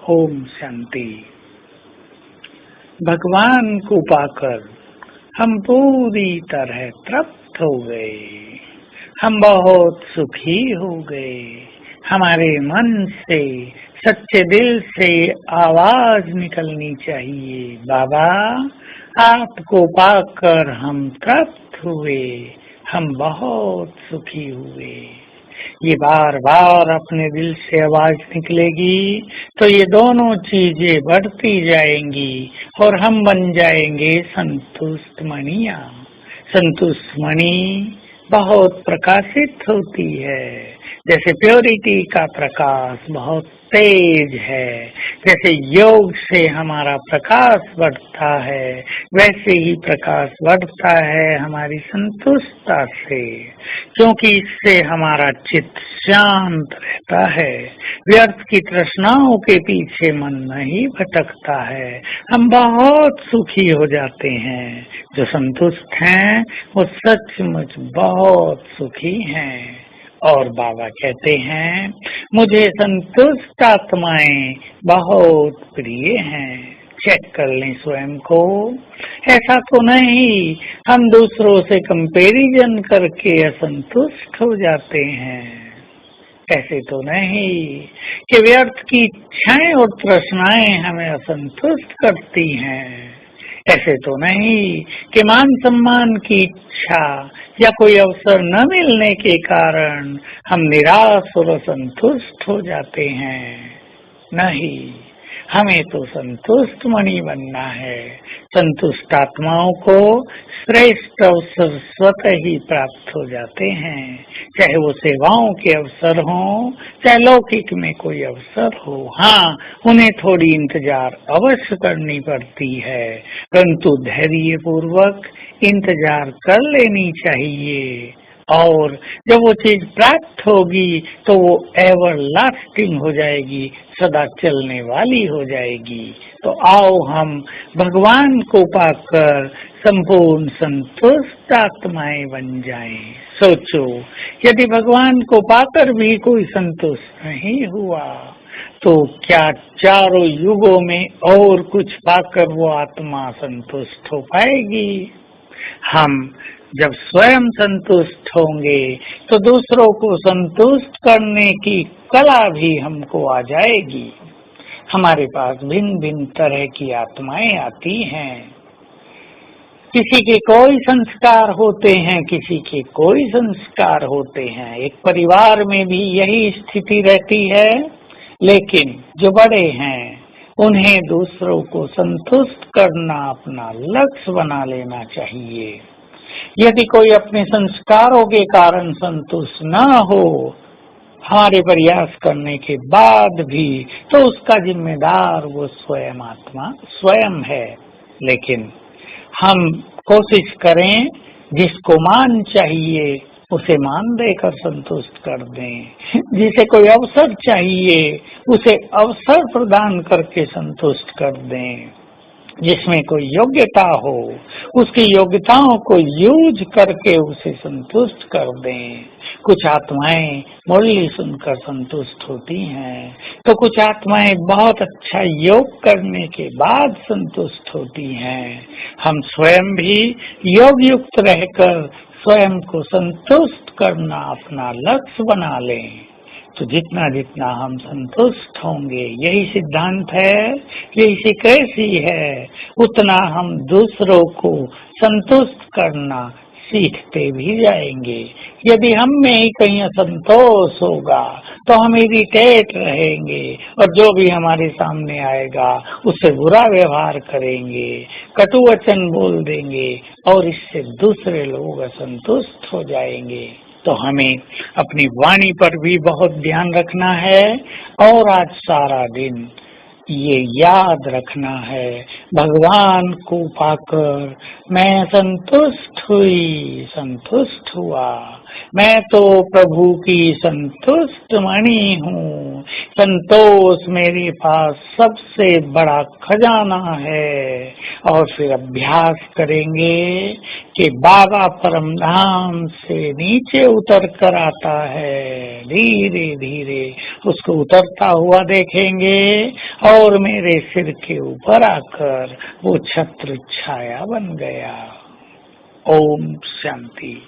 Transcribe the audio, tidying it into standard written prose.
ओम शांति। भगवान को पाकर हम पूरी तरह तृप्त हो गए। हम बहुत सुखी हो गए। हमारे मन से, सच्चे दिल से आवाज निकलनी चाहिए, बाबा आपको पाकर हम तृप्त हुए, हम बहुत सुखी हुए। ये बार बार अपने दिल से आवाज निकलेगी तो ये दोनों चीजें बढ़ती जाएंगी और हम बन जाएंगे संतुष्ट मणियां। संतुष्ट मणि बहुत प्रकाशित होती है, जैसे प्योरिटी का प्रकाश बहुत तेज है। जैसे योग से हमारा प्रकाश बढ़ता है, वैसे ही प्रकाश बढ़ता है हमारी संतुष्टता से, क्योंकि इससे हमारा चित्त शांत रहता है। व्यर्थ की तृष्णाओं के पीछे मन नहीं भटकता है। हम बहुत सुखी हो जाते हैं। जो संतुष्ट हैं वो सचमुच बहुत सुखी हैं। और बाबा कहते हैं, मुझे संतुष्ट आत्माएं बहुत प्रिय हैं। चेक कर लें स्वयं को। ऐसा तो नहीं हम दूसरों से कंपैरिजन करके असंतुष्ट हो जाते हैं। ऐसे तो नहीं कि व्यर्थ की इच्छाएं और तृष्णाएं हमें असंतुष्ट करती हैं। ऐसे तो नहीं कि मान सम्मान की इच्छा या कोई अवसर न मिलने के कारण हम निराश और असंतुष्ट हो जाते हैं। नहीं, हमें तो संतुष्ट मणि बनना है। संतुष्ट आत्माओं को श्रेष्ठ अवसर स्वतः ही प्राप्त हो जाते हैं, चाहे वो सेवाओं के अवसर हों, चाहे लौकिक में कोई अवसर हो। हाँ, उन्हें थोड़ी इंतजार अवश्य करनी पड़ती है, परंतु धैर्य पूर्वक इंतजार कर लेनी चाहिए। और जब वो चीज प्राप्त होगी तो वो एवर लास्टिंग हो जाएगी, सदा चलने वाली हो जाएगी। तो आओ हम भगवान को पाकर संपूर्ण संतुष्ट आत्माएं बन जाएं। सोचो, यदि भगवान को पाकर भी कोई संतुष्ट नहीं हुआ तो क्या चारों युगों में और कुछ पाकर वो आत्मा संतुष्ट हो पाएगी? हम जब स्वयं संतुष्ट होंगे तो दूसरों को संतुष्ट करने की कला भी हमको आ जाएगी। हमारे पास भिन्न भिन्न तरह की आत्माएं आती हैं। किसी के कोई संस्कार होते हैं, किसी के कोई संस्कार होते हैं। एक परिवार में भी यही स्थिति रहती है, लेकिन जो बड़े हैं उन्हें दूसरों को संतुष्ट करना अपना लक्ष्य बना लेना चाहिए। यदि कोई अपने संस्कारों के कारण संतुष्ट न हो, हमारे प्रयास करने के बाद भी, तो उसका जिम्मेदार वो स्वयं आत्मा स्वयं है। लेकिन हम कोशिश करें, जिसको मान चाहिए उसे मान देकर संतुष्ट कर दें। जिसे कोई अवसर चाहिए उसे अवसर प्रदान करके संतुष्ट कर दें। जिसमें कोई योग्यता हो उसकी योग्यताओं को यूज करके उसे संतुष्ट कर दें। कुछ आत्माएं मुरली सुनकर संतुष्ट होती हैं, तो कुछ आत्माएं बहुत अच्छा योग करने के बाद संतुष्ट होती हैं। हम स्वयं भी योग युक्त रहकर स्वयं को संतुष्ट करना अपना लक्ष्य बना लें। तो जितना जितना हम संतुष्ट होंगे, यही सिद्धांत है, यही सिक्रेसी है, उतना हम दूसरों को संतुष्ट करना सीखते भी जाएंगे। यदि हम में ही कहीं असंतोष होगा तो हम इरिटेट रहेंगे और जो भी हमारे सामने आएगा उससे बुरा व्यवहार करेंगे, कटु वचन बोल देंगे और इससे दूसरे लोग असंतुष्ट हो जाएंगे। तो हमें अपनी वाणी पर भी बहुत ध्यान रखना है और आज सारा दिन ये याद रखना है, भगवान को पाकर मैं संतुष्ट हुई, संतुष्ट हुआ। मैं तो प्रभु की संतुष्ट मणि हूँ। संतोष मेरे पास सबसे बड़ा खजाना है। और फिर अभ्यास करेंगे कि बाबा परमधाम से नीचे उतर कर आता है, धीरे धीरे उसको उतरता हुआ देखेंगे और मेरे सिर के ऊपर आकर वो छत्र छाया बन गया। ओम शांति।